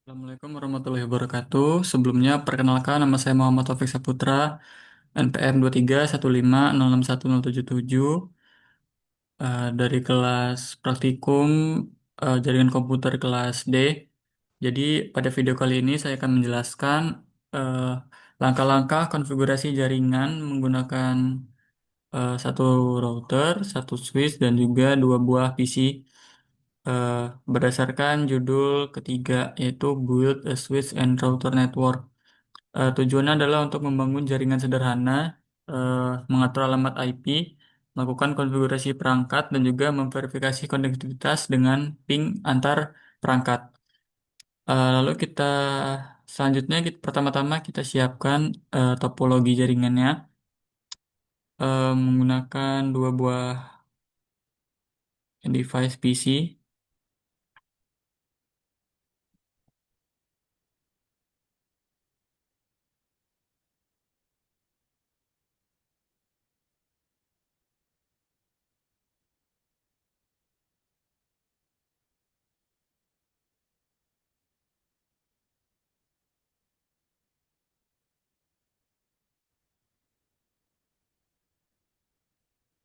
Assalamualaikum warahmatullahi wabarakatuh. Sebelumnya, perkenalkan nama saya Muhammad Taufik Saputra, NPM 2315061077, dari kelas praktikum jaringan komputer kelas D. Jadi, pada video kali ini saya akan menjelaskan eh, langkah-langkah konfigurasi jaringan menggunakan satu router, satu switch, dan juga dua buah PC eh, berdasarkan judul ketiga, yaitu Build a Switch and Router Network. Tujuannya adalah untuk membangun jaringan sederhana, eh, mengatur alamat IP, melakukan konfigurasi perangkat, dan juga memverifikasi konektivitas dengan ping antar perangkat. Lalu selanjutnya pertama-tama kita siapkan topologi jaringannya menggunakan dua buah device PC.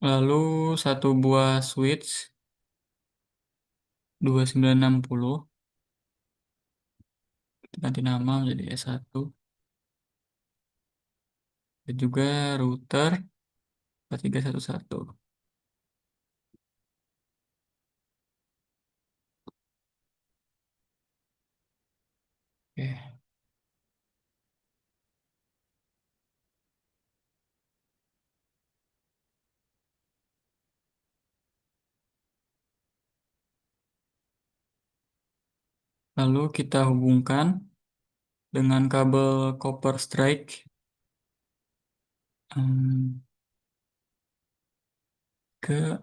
Lalu satu buah switch 2960, kita ganti nama menjadi S1. Dan juga router 4311. Oke. Lalu kita hubungkan dengan kabel copper strike em, ke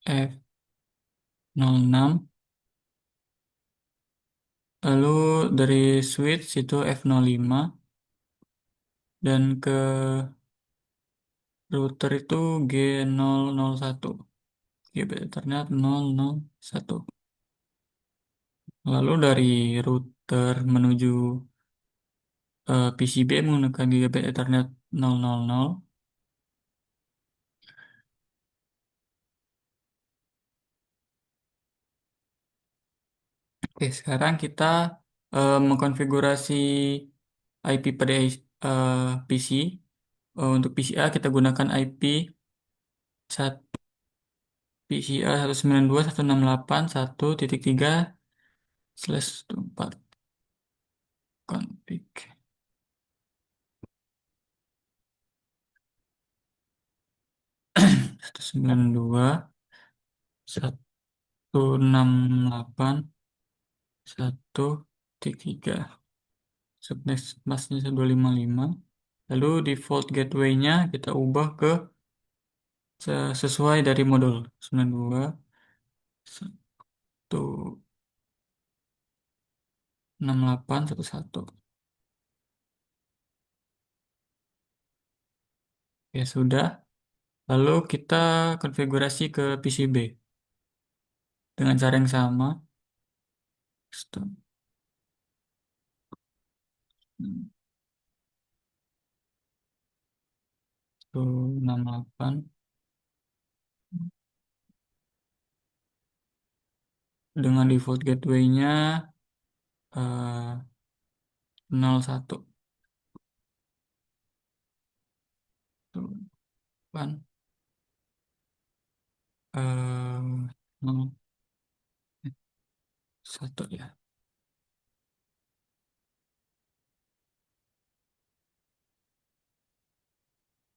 F06. Lalu dari switch itu F05, dan ke router itu G001. GB Ethernet 001. Lalu dari router menuju PCB menggunakan gigabit Ethernet 000. Oke, sekarang kita mengkonfigurasi IP pada PC. Untuk PCA kita gunakan IP PCA 192.168.1.3/24 config 192.168.1.3 subnext busnya 255. Lalu default gateway-nya kita ubah ke sesuai dari modul 92.168.1.1. Ya sudah. Lalu kita konfigurasi ke PCB dengan cara yang sama. Stop. 168 dengan default gateway-nya 01. Tuh, kan? eh 01 ya.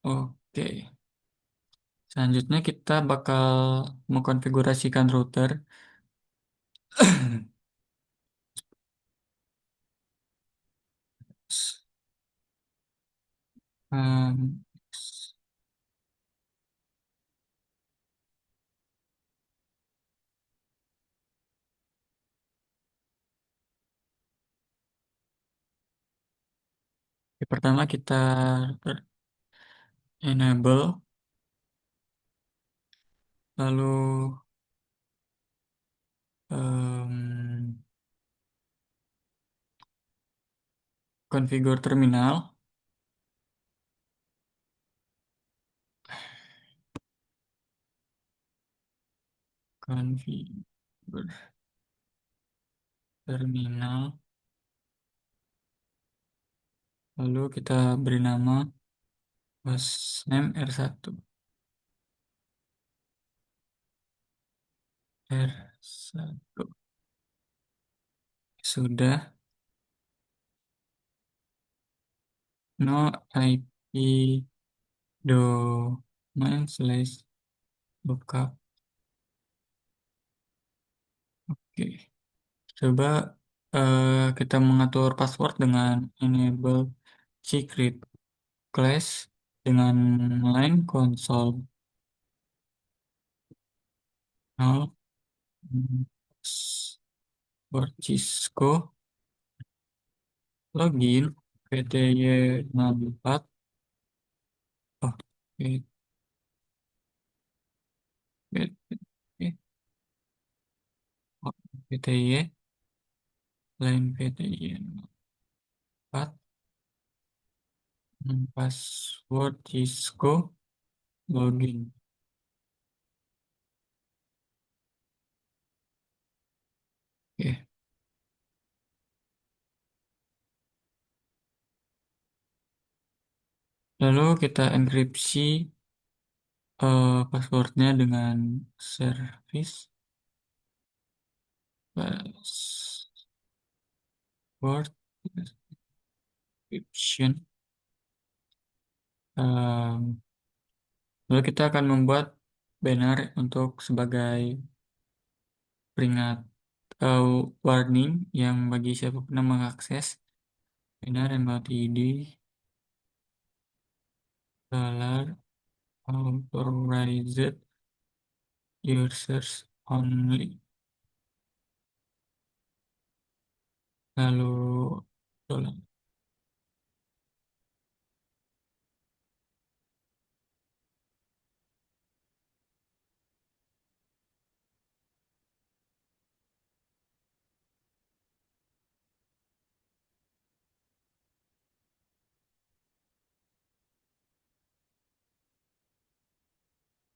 Oke. Selanjutnya kita bakal mengkonfigurasikan router. Em, Pertama kita enable, lalu em, configure terminal. Configure terminal. Lalu kita beri nama hostname R1. R1. Sudah. No IP domain slash lookup. Oke. Coba kita mengatur password dengan enable secret class dengan line console 0 password Cisco login PTY 64 oh PTY line PTY 64 password Cisco login. Oke. Lalu kita enkripsi passwordnya dengan service password encryption. Em, Lalu kita akan membuat banner untuk sebagai peringat atau warning yang bagi siapapun yang mengakses banner MLTD dollar authorized users only. Lalu dollar.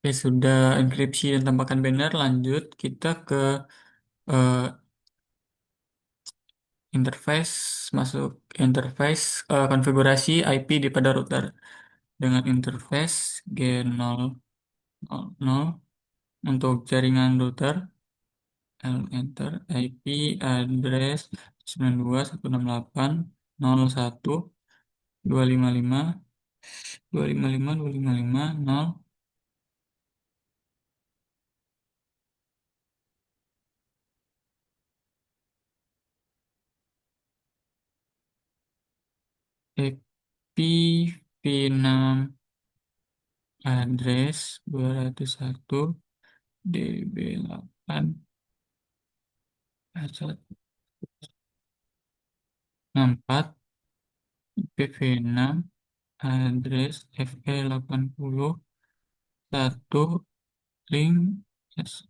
Oke, sudah enkripsi dan tambahkan banner, lanjut kita ke eh, interface, masuk interface konfigurasi IP di pada router dengan interface G000 untuk jaringan router L enter IP address 92.168.0.1.255.255.255.0 IP V6 address 201 DB8 4 IPv6 address FE81 link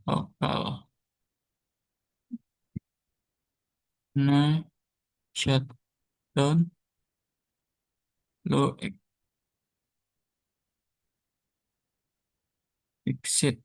lokal. No shutdown low exit.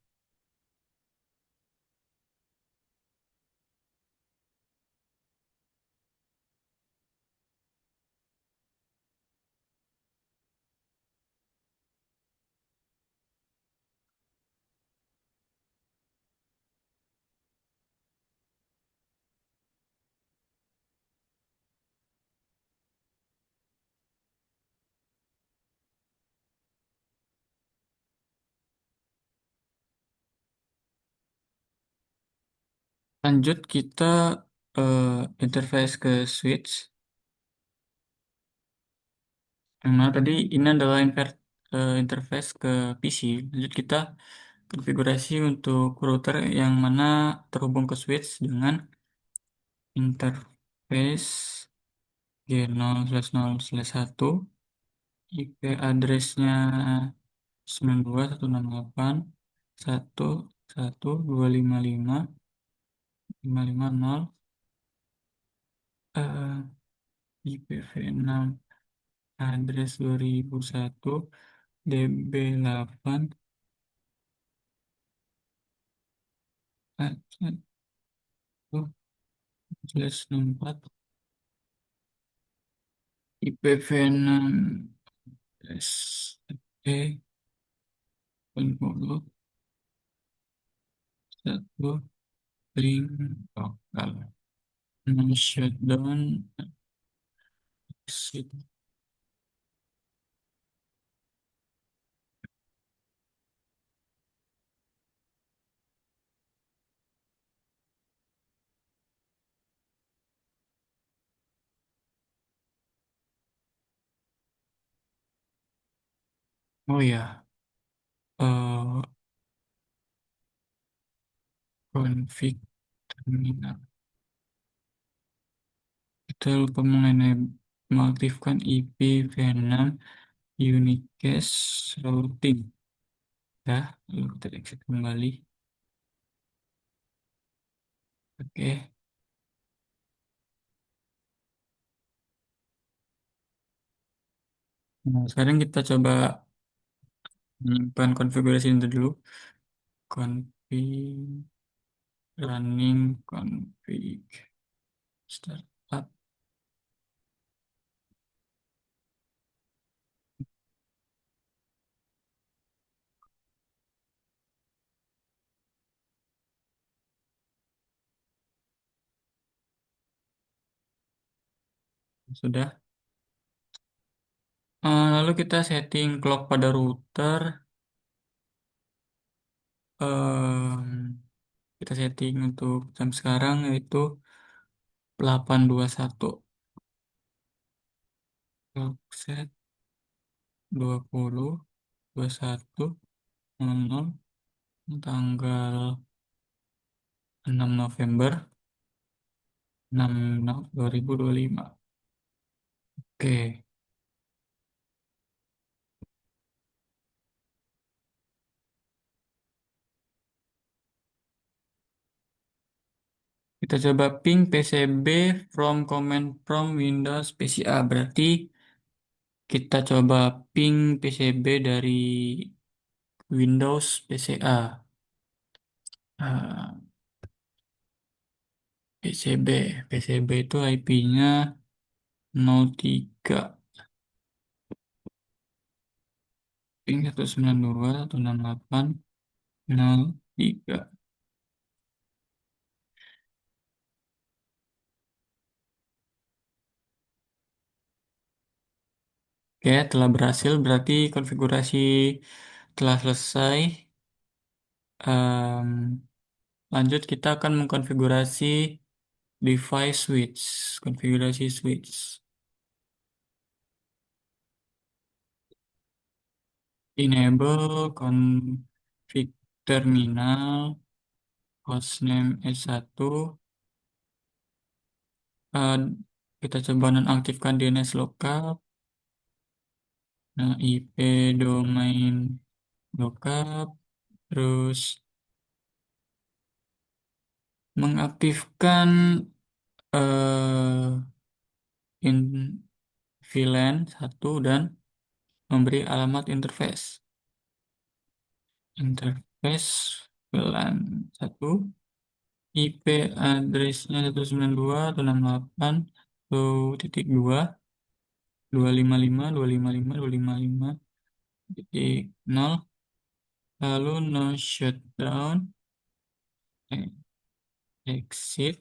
Lanjut kita eh, interface ke switch. Yang mana tadi ini adalah interface ke PC. Lanjut kita konfigurasi untuk router yang mana terhubung ke switch dengan interface G0/0/1 IP addressnya 92.168.1.1.255.550. IPv6 address 2001 DB8 jelas 64 IPv6 SD 81 link lokal non shutdown exit. Oh ya, eh config terminal. Kita lupa mengenai mengaktifkan IPv6 unicast routing. Ya, lalu kita exit kembali. Oke. Nah, sekarang kita coba menyimpan konfigurasi itu dulu. Config running config startup. Sudah. Lalu kita setting clock pada router. Em, kita setting untuk jam sekarang yaitu 8.21. Clock set 20.21.00 tanggal 6 November 2025. Oke, kita coba ping PCB from command prompt Windows PCA. Berarti kita coba ping PCB dari Windows PCA. PCB. PCB itu IP-nya 03. Ping 192.168.0.3. Oke, telah berhasil. Berarti konfigurasi telah selesai. Em, Lanjut kita akan mengkonfigurasi device switch. Konfigurasi switch. Enable config terminal hostname S1. Eh, Kita coba nonaktifkan DNS lokal. Nah, IP domain lokal. Terus mengaktifkan eh VLAN 1 dan memberi alamat interface. Interface VLAN 1, IP addressnya 192.168.255.255.255.0, lalu no shutdown, eh, exit.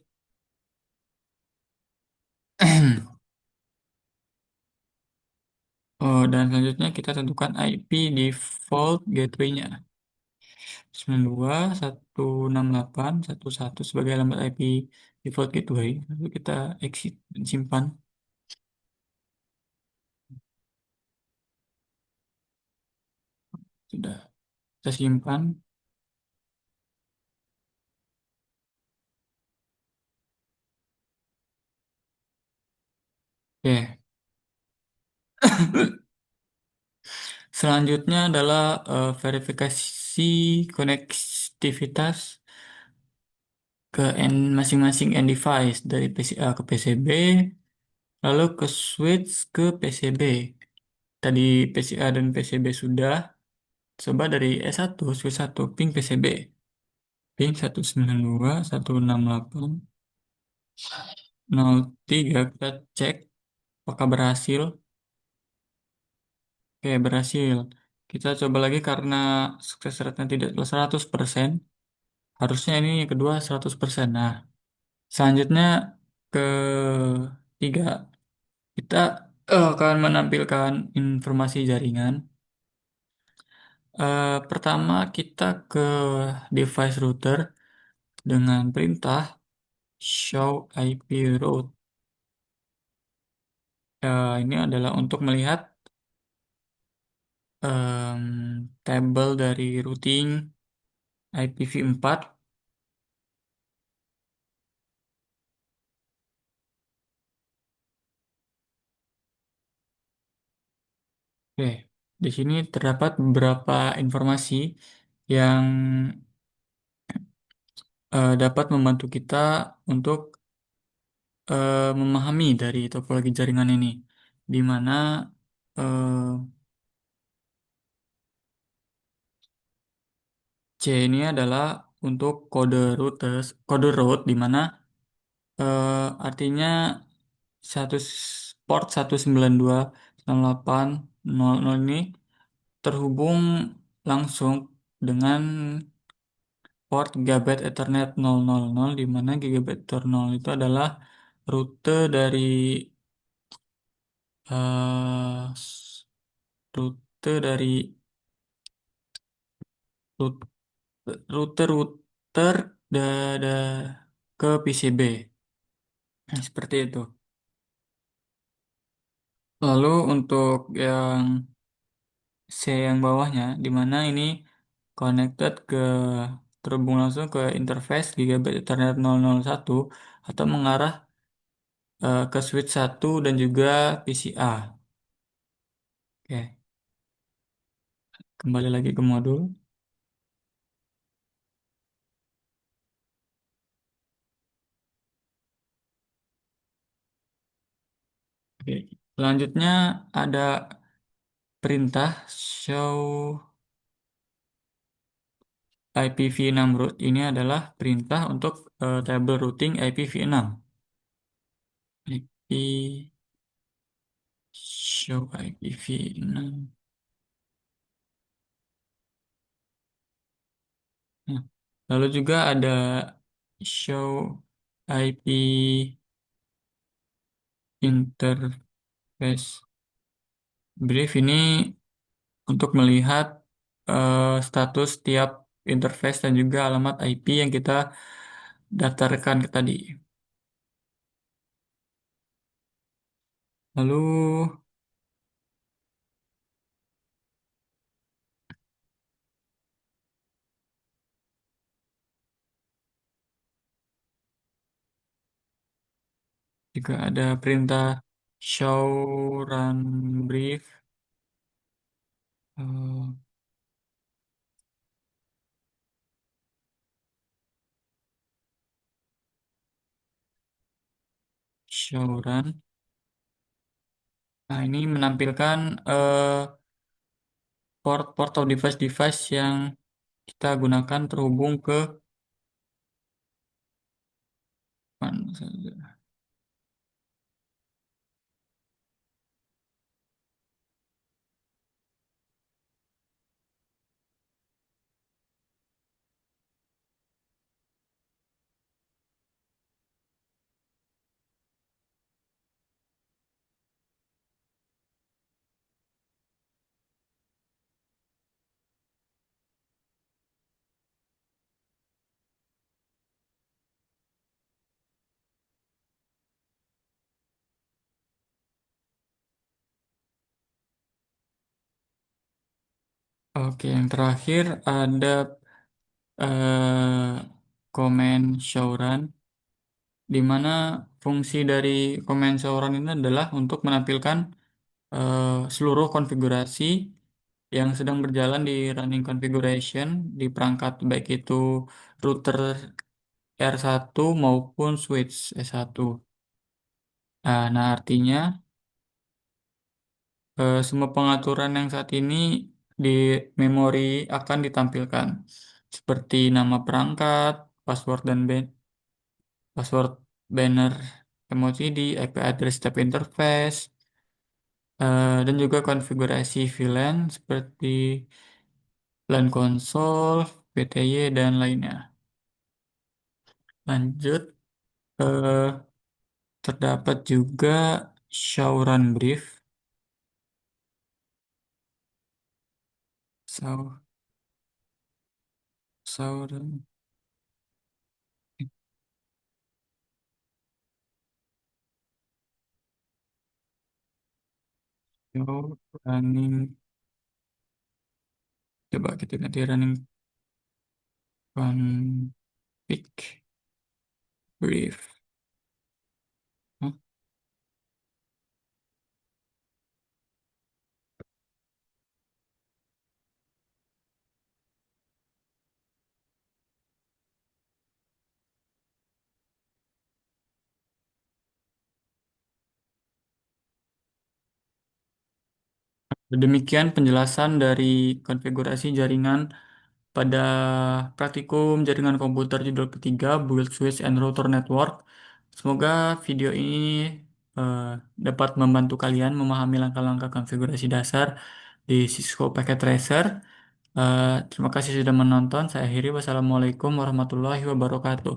Oh, dan selanjutnya kita tentukan IP default gateway-nya 92.168.1.1 sebagai alamat IP default gateway. Lalu kita exit dan simpan. Sudah kita simpan. Oke. Selanjutnya adalah verifikasi konektivitas ke masing-masing end device dari PCA ke PCB. Lalu ke switch ke PCB. Tadi PCA dan PCB sudah. Coba dari S1, switch 1, ping PCB. Ping 192.168.03. Kita cek apakah berhasil. Oke, berhasil. Kita coba lagi karena sukses rate-nya tidak 100%. Harusnya ini yang kedua 100%. Nah, selanjutnya ke tiga. Kita akan menampilkan informasi jaringan. Pertama, kita ke device router dengan perintah show IP route. Ini adalah untuk melihat tabel dari routing IPv4. Oke, di sini terdapat beberapa informasi yang dapat membantu kita untuk memahami dari topologi jaringan ini, di mana eh, C ini adalah untuk kode root, di mana artinya satu port 192.168.00 ini terhubung langsung dengan port Gigabit Ethernet 000, di mana Gigabit Ethernet 0 itu adalah rute dari eh, s- rute dari rute router da- da- ke PCB. Nah, seperti itu. Lalu untuk yang C yang bawahnya, di mana ini connected terhubung langsung ke interface Gigabit Ethernet 001 atau mengarah ke switch 1 dan juga PCA. Oke, kembali lagi ke modul. Oke. Selanjutnya ada perintah show IPv6 route. Ini adalah perintah untuk table routing IPv6. IP show IPv6. Nah, lalu juga ada show IP interface brief. Ini untuk melihat status tiap interface dan juga alamat IP yang kita daftarkan ke tadi. Lalu juga ada perintah show run brief, eh, show run. Nah, ini menampilkan port atau device-device yang kita gunakan terhubung ke mana saja. Oke, yang terakhir ada comment show run, di mana fungsi dari comment show run ini adalah untuk menampilkan eh, seluruh konfigurasi yang sedang berjalan di running configuration di perangkat baik itu router R1 maupun switch S1. Nah, artinya semua pengaturan yang saat ini di memori akan ditampilkan, seperti nama perangkat, password dan password banner MOCD, IP address step interface, dan juga konfigurasi VLAN seperti LAN konsol, PTY, dan lainnya. Lanjut, eh, terdapat juga show run brief. Show, show run, show running. Coba kita ganti running config brief. Hah? Demikian penjelasan dari konfigurasi jaringan pada praktikum jaringan komputer judul ketiga Build Switch and Router Network. Semoga video ini eh, dapat membantu kalian memahami langkah-langkah konfigurasi dasar di Cisco Packet Tracer. Terima kasih sudah menonton. Saya akhiri. Wassalamualaikum warahmatullahi wabarakatuh.